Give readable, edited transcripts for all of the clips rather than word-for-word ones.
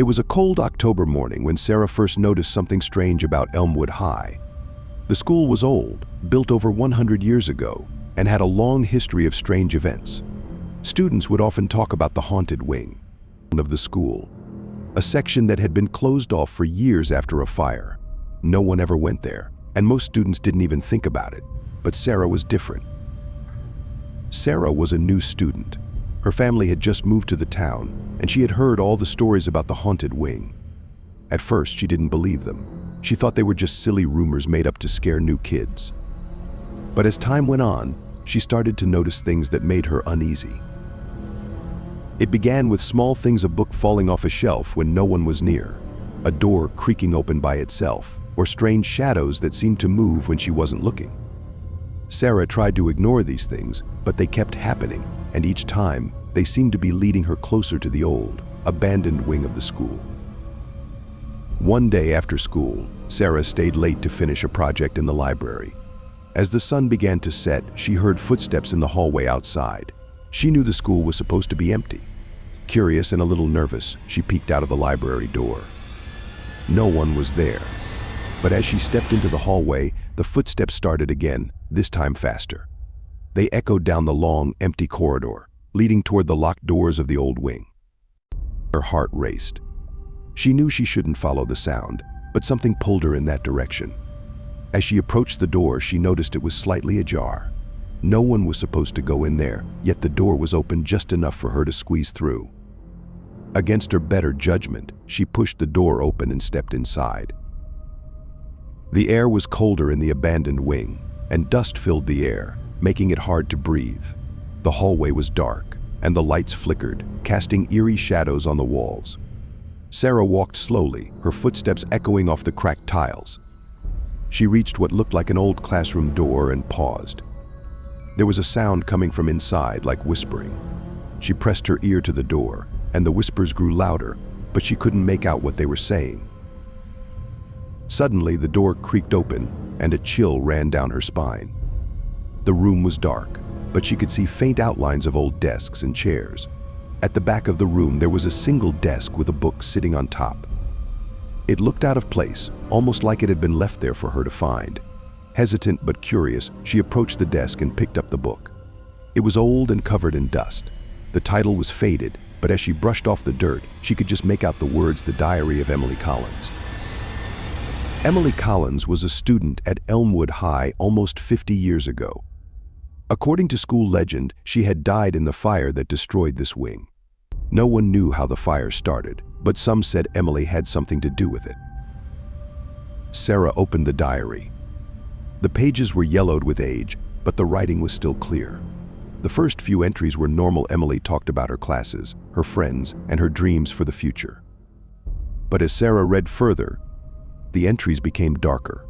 It was a cold October morning when Sarah first noticed something strange about Elmwood High. The school was old, built over 100 years ago, and had a long history of strange events. Students would often talk about the haunted wing of the school, a section that had been closed off for years after a fire. No one ever went there, and most students didn't even think about it. But Sarah was different. Sarah was a new student. Her family had just moved to the town, and she had heard all the stories about the haunted wing. At first, she didn't believe them. She thought they were just silly rumors made up to scare new kids. But as time went on, she started to notice things that made her uneasy. It began with small things: a book falling off a shelf when no one was near, a door creaking open by itself, or strange shadows that seemed to move when she wasn't looking. Sarah tried to ignore these things, but they kept happening, and each time, they seemed to be leading her closer to the old, abandoned wing of the school. One day after school, Sarah stayed late to finish a project in the library. As the sun began to set, she heard footsteps in the hallway outside. She knew the school was supposed to be empty. Curious and a little nervous, she peeked out of the library door. No one was there. But as she stepped into the hallway, the footsteps started again, this time faster. They echoed down the long, empty corridor, leading toward the locked doors of the old wing. Her heart raced. She knew she shouldn't follow the sound, but something pulled her in that direction. As she approached the door, she noticed it was slightly ajar. No one was supposed to go in there, yet the door was open just enough for her to squeeze through. Against her better judgment, she pushed the door open and stepped inside. The air was colder in the abandoned wing, and dust filled the air, making it hard to breathe. The hallway was dark, and the lights flickered, casting eerie shadows on the walls. Sarah walked slowly, her footsteps echoing off the cracked tiles. She reached what looked like an old classroom door and paused. There was a sound coming from inside, like whispering. She pressed her ear to the door, and the whispers grew louder, but she couldn't make out what they were saying. Suddenly, the door creaked open, and a chill ran down her spine. The room was dark, but she could see faint outlines of old desks and chairs. At the back of the room, there was a single desk with a book sitting on top. It looked out of place, almost like it had been left there for her to find. Hesitant but curious, she approached the desk and picked up the book. It was old and covered in dust. The title was faded, but as she brushed off the dirt, she could just make out the words, "The Diary of Emily Collins." Emily Collins was a student at Elmwood High almost 50 years ago. According to school legend, she had died in the fire that destroyed this wing. No one knew how the fire started, but some said Emily had something to do with it. Sarah opened the diary. The pages were yellowed with age, but the writing was still clear. The first few entries were normal. Emily talked about her classes, her friends, and her dreams for the future. But as Sarah read further, the entries became darker.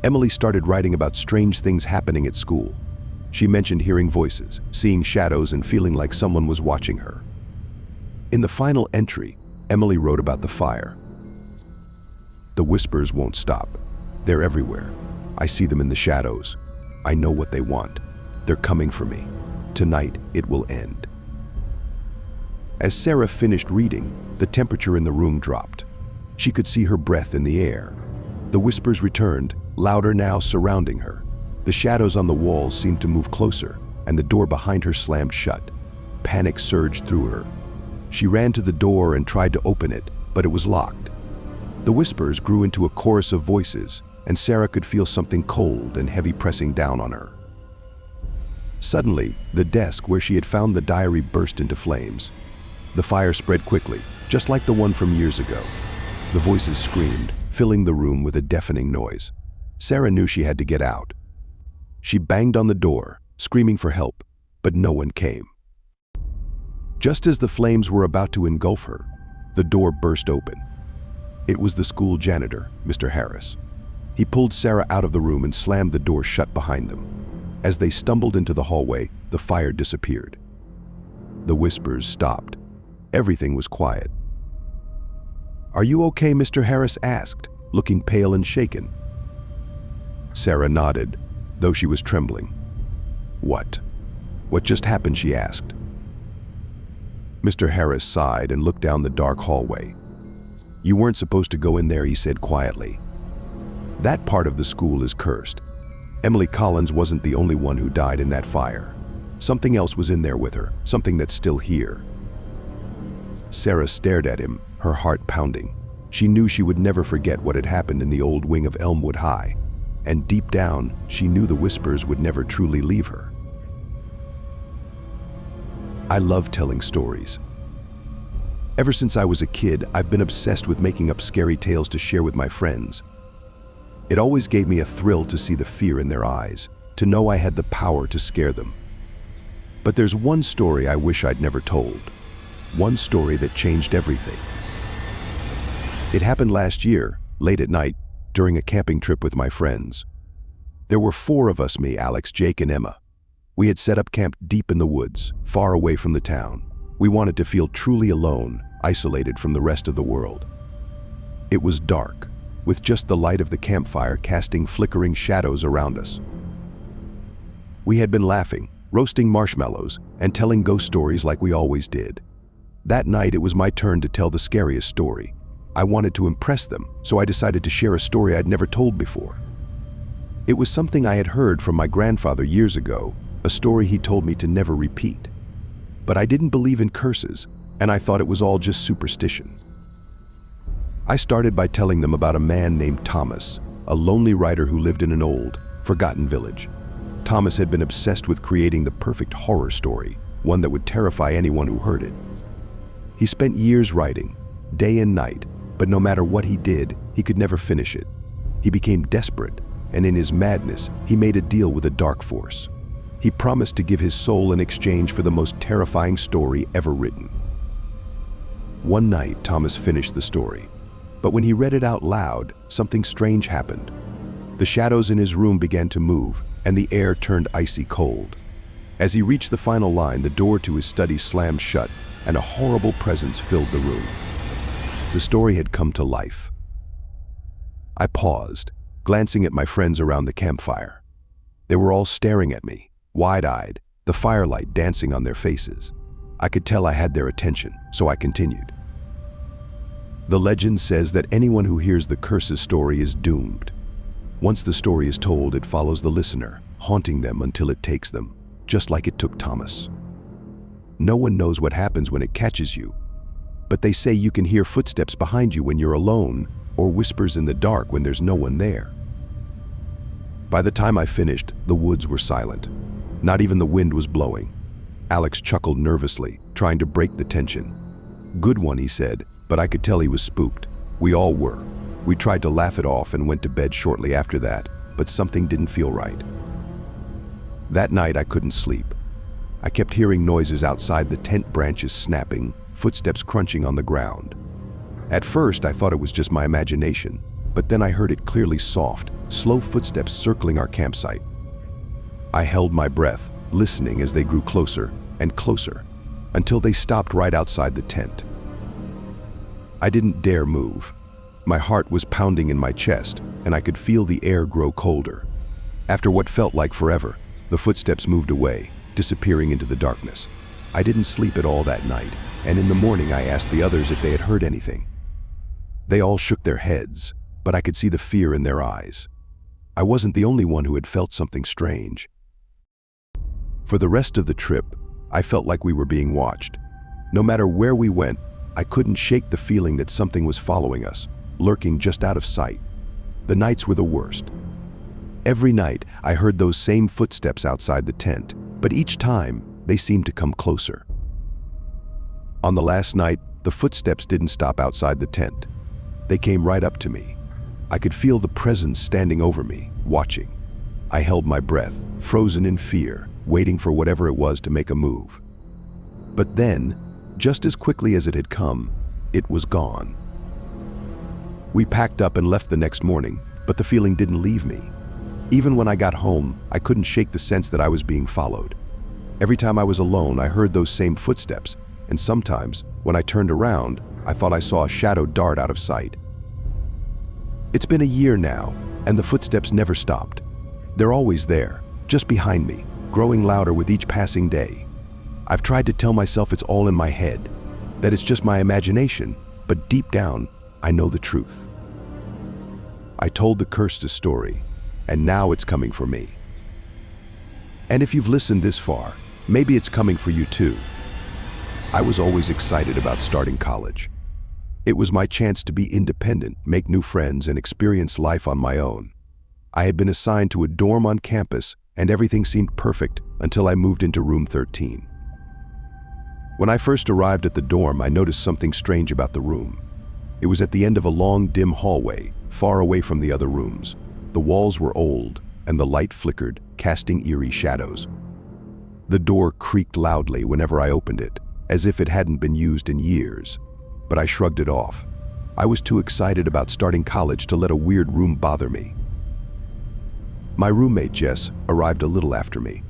Emily started writing about strange things happening at school. She mentioned hearing voices, seeing shadows, and feeling like someone was watching her. In the final entry, Emily wrote about the fire. "The whispers won't stop. They're everywhere. I see them in the shadows. I know what they want. They're coming for me. Tonight, it will end." As Sarah finished reading, the temperature in the room dropped. She could see her breath in the air. The whispers returned, louder now, surrounding her. The shadows on the walls seemed to move closer, and the door behind her slammed shut. Panic surged through her. She ran to the door and tried to open it, but it was locked. The whispers grew into a chorus of voices, and Sarah could feel something cold and heavy pressing down on her. Suddenly, the desk where she had found the diary burst into flames. The fire spread quickly, just like the one from years ago. The voices screamed, filling the room with a deafening noise. Sarah knew she had to get out. She banged on the door, screaming for help, but no one came. Just as the flames were about to engulf her, the door burst open. It was the school janitor, Mr. Harris. He pulled Sarah out of the room and slammed the door shut behind them. As they stumbled into the hallway, the fire disappeared. The whispers stopped. Everything was quiet. "Are you okay?" Mr. Harris asked, looking pale and shaken. Sarah nodded, though she was trembling. What just happened?" she asked. Mr. Harris sighed and looked down the dark hallway. "You weren't supposed to go in there," he said quietly. "That part of the school is cursed. Emily Collins wasn't the only one who died in that fire. Something else was in there with her, something that's still here." Sarah stared at him, her heart pounding. She knew she would never forget what had happened in the old wing of Elmwood High, and deep down, she knew the whispers would never truly leave her. I love telling stories. Ever since I was a kid, I've been obsessed with making up scary tales to share with my friends. It always gave me a thrill to see the fear in their eyes, to know I had the power to scare them. But there's one story I wish I'd never told. One story that changed everything. It happened last year, late at night, during a camping trip with my friends. There were 4 of us, me, Alex, Jake, and Emma. We had set up camp deep in the woods, far away from the town. We wanted to feel truly alone, isolated from the rest of the world. It was dark, with just the light of the campfire casting flickering shadows around us. We had been laughing, roasting marshmallows, and telling ghost stories like we always did. That night it was my turn to tell the scariest story. I wanted to impress them, so I decided to share a story I'd never told before. It was something I had heard from my grandfather years ago, a story he told me to never repeat. But I didn't believe in curses, and I thought it was all just superstition. I started by telling them about a man named Thomas, a lonely writer who lived in an old, forgotten village. Thomas had been obsessed with creating the perfect horror story, one that would terrify anyone who heard it. He spent years writing, day and night, but no matter what he did, he could never finish it. He became desperate, and in his madness, he made a deal with a dark force. He promised to give his soul in exchange for the most terrifying story ever written. One night, Thomas finished the story, but when he read it out loud, something strange happened. The shadows in his room began to move, and the air turned icy cold. As he reached the final line, the door to his study slammed shut, and a horrible presence filled the room. The story had come to life. I paused, glancing at my friends around the campfire. They were all staring at me, wide-eyed, the firelight dancing on their faces. I could tell I had their attention, so I continued. The legend says that anyone who hears the curse's story is doomed. Once the story is told, it follows the listener, haunting them until it takes them, just like it took Thomas. No one knows what happens when it catches you, but they say you can hear footsteps behind you when you're alone, or whispers in the dark when there's no one there. By the time I finished, the woods were silent. Not even the wind was blowing. Alex chuckled nervously, trying to break the tension. "Good one," he said, but I could tell he was spooked. We all were. We tried to laugh it off and went to bed shortly after that, but something didn't feel right. That night I couldn't sleep. I kept hearing noises outside, the tent branches snapping, footsteps crunching on the ground. At first I thought it was just my imagination, but then I heard it clearly, soft, slow footsteps circling our campsite. I held my breath, listening as they grew closer and closer, until they stopped right outside the tent. I didn't dare move. My heart was pounding in my chest, and I could feel the air grow colder. After what felt like forever, the footsteps moved away, disappearing into the darkness. I didn't sleep at all that night, and in the morning I asked the others if they had heard anything. They all shook their heads, but I could see the fear in their eyes. I wasn't the only one who had felt something strange. For the rest of the trip, I felt like we were being watched. No matter where we went, I couldn't shake the feeling that something was following us, lurking just out of sight. The nights were the worst. Every night, I heard those same footsteps outside the tent, but each time, they seemed to come closer. On the last night, the footsteps didn't stop outside the tent. They came right up to me. I could feel the presence standing over me, watching. I held my breath, frozen in fear, waiting for whatever it was to make a move. But then, just as quickly as it had come, it was gone. We packed up and left the next morning, but the feeling didn't leave me. Even when I got home, I couldn't shake the sense that I was being followed. Every time I was alone, I heard those same footsteps, and sometimes, when I turned around, I thought I saw a shadow dart out of sight. It's been a year now, and the footsteps never stopped. They're always there, just behind me, growing louder with each passing day. I've tried to tell myself it's all in my head, that it's just my imagination, but deep down, I know the truth. I told the cursed story, and now it's coming for me. And if you've listened this far, maybe it's coming for you too. I was always excited about starting college. It was my chance to be independent, make new friends, and experience life on my own. I had been assigned to a dorm on campus, and everything seemed perfect until I moved into room 13. When I first arrived at the dorm, I noticed something strange about the room. It was at the end of a long, dim hallway, far away from the other rooms. The walls were old, and the light flickered, casting eerie shadows. The door creaked loudly whenever I opened it, as if it hadn't been used in years. But I shrugged it off. I was too excited about starting college to let a weird room bother me. My roommate, Jess, arrived a little after me.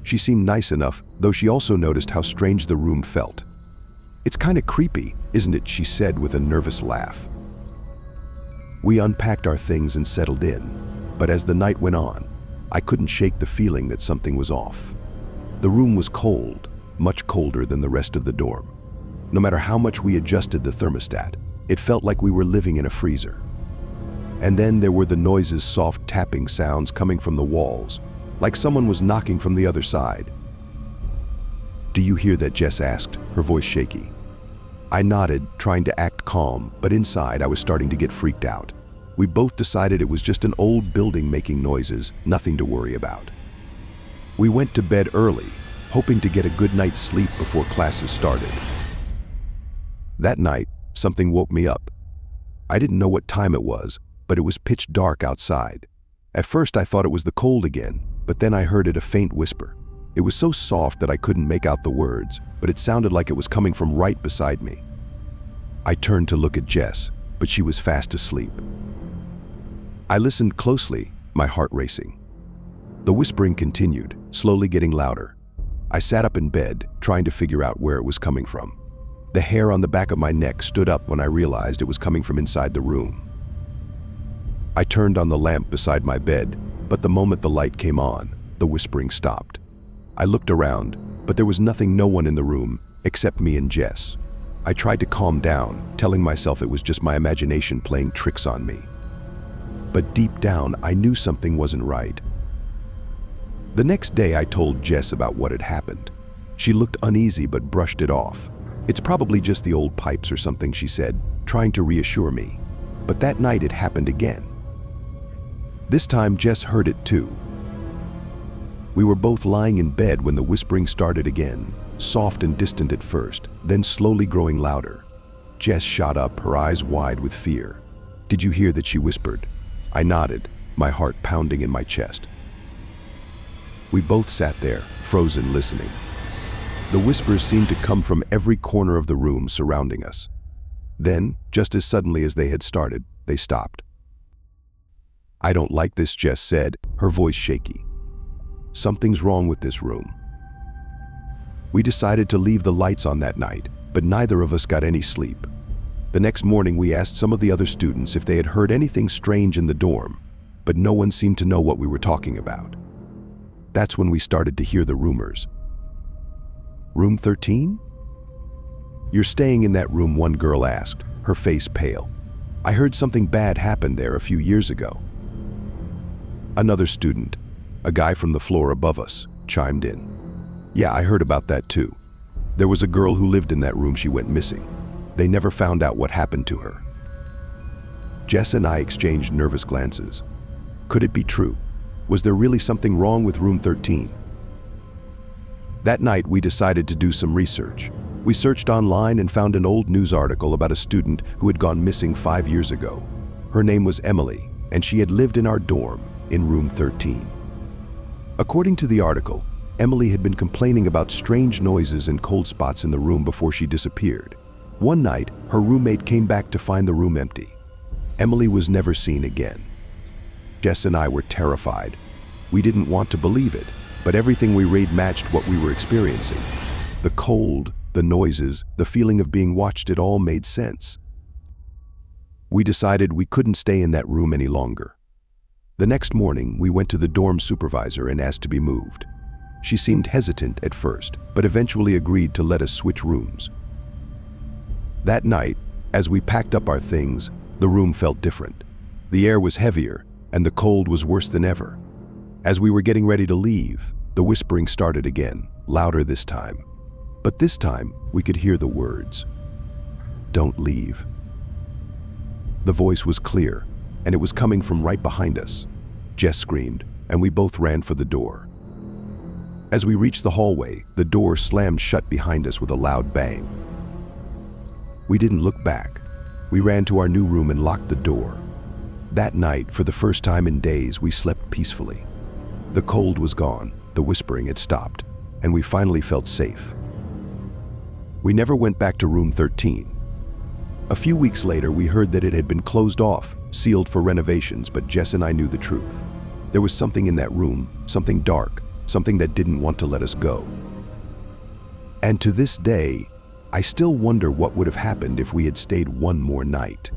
She seemed nice enough, though she also noticed how strange the room felt. "It's kind of creepy, isn't it?" she said with a nervous laugh. We unpacked our things and settled in, but as the night went on, I couldn't shake the feeling that something was off. The room was cold, much colder than the rest of the dorm. No matter how much we adjusted the thermostat, it felt like we were living in a freezer. And then there were the noises, soft tapping sounds coming from the walls, like someone was knocking from the other side. "Do you hear that?" Jess asked, her voice shaky. I nodded, trying to act calm, but inside I was starting to get freaked out. We both decided it was just an old building making noises, nothing to worry about. We went to bed early, hoping to get a good night's sleep before classes started. That night, something woke me up. I didn't know what time it was, but it was pitch dark outside. At first I thought it was the cold again, but then I heard a faint whisper. It was so soft that I couldn't make out the words, but it sounded like it was coming from right beside me. I turned to look at Jess, but she was fast asleep. I listened closely, my heart racing. The whispering continued, slowly getting louder. I sat up in bed, trying to figure out where it was coming from. The hair on the back of my neck stood up when I realized it was coming from inside the room. I turned on the lamp beside my bed, but the moment the light came on, the whispering stopped. I looked around, but there was no one in the room except me and Jess. I tried to calm down, telling myself it was just my imagination playing tricks on me. But deep down, I knew something wasn't right. The next day, I told Jess about what had happened. She looked uneasy but brushed it off. "It's probably just the old pipes or something," she said, trying to reassure me. But that night it happened again. This time Jess heard it too. We were both lying in bed when the whispering started again, soft and distant at first, then slowly growing louder. Jess shot up, her eyes wide with fear. "Did you hear that?" she whispered. I nodded, my heart pounding in my chest. We both sat there, frozen, listening. The whispers seemed to come from every corner of the room surrounding us. Then, just as suddenly as they had started, they stopped. "I don't like this," Jess said, her voice shaky. "Something's wrong with this room." We decided to leave the lights on that night, but neither of us got any sleep. The next morning we asked some of the other students if they had heard anything strange in the dorm, but no one seemed to know what we were talking about. That's when we started to hear the rumors. "Room 13? You're staying in that room?" one girl asked, her face pale. "I heard something bad happened there a few years ago." Another student, a guy from the floor above us, chimed in. "Yeah, I heard about that too. There was a girl who lived in that room. She went missing. They never found out what happened to her." Jess and I exchanged nervous glances. Could it be true? Was there really something wrong with room 13? That night we decided to do some research. We searched online and found an old news article about a student who had gone missing 5 years ago. Her name was Emily, and she had lived in our dorm, in room 13. According to the article, Emily had been complaining about strange noises and cold spots in the room before she disappeared. One night, her roommate came back to find the room empty. Emily was never seen again. Jess and I were terrified. We didn't want to believe it, but everything we read matched what we were experiencing. The cold, the noises, the feeling of being watched, it all made sense. We decided we couldn't stay in that room any longer. The next morning, we went to the dorm supervisor and asked to be moved. She seemed hesitant at first, but eventually agreed to let us switch rooms. That night, as we packed up our things, the room felt different. The air was heavier, and the cold was worse than ever. As we were getting ready to leave, the whispering started again, louder this time. But this time, we could hear the words, "Don't leave." The voice was clear, and it was coming from right behind us. Jess screamed, and we both ran for the door. As we reached the hallway, the door slammed shut behind us with a loud bang. We didn't look back. We ran to our new room and locked the door. That night, for the first time in days, we slept peacefully. The cold was gone, the whispering had stopped, and we finally felt safe. We never went back to room 13. A few weeks later, we heard that it had been closed off, sealed for renovations, but Jess and I knew the truth. There was something in that room, something dark, something that didn't want to let us go. And to this day, I still wonder what would have happened if we had stayed one more night.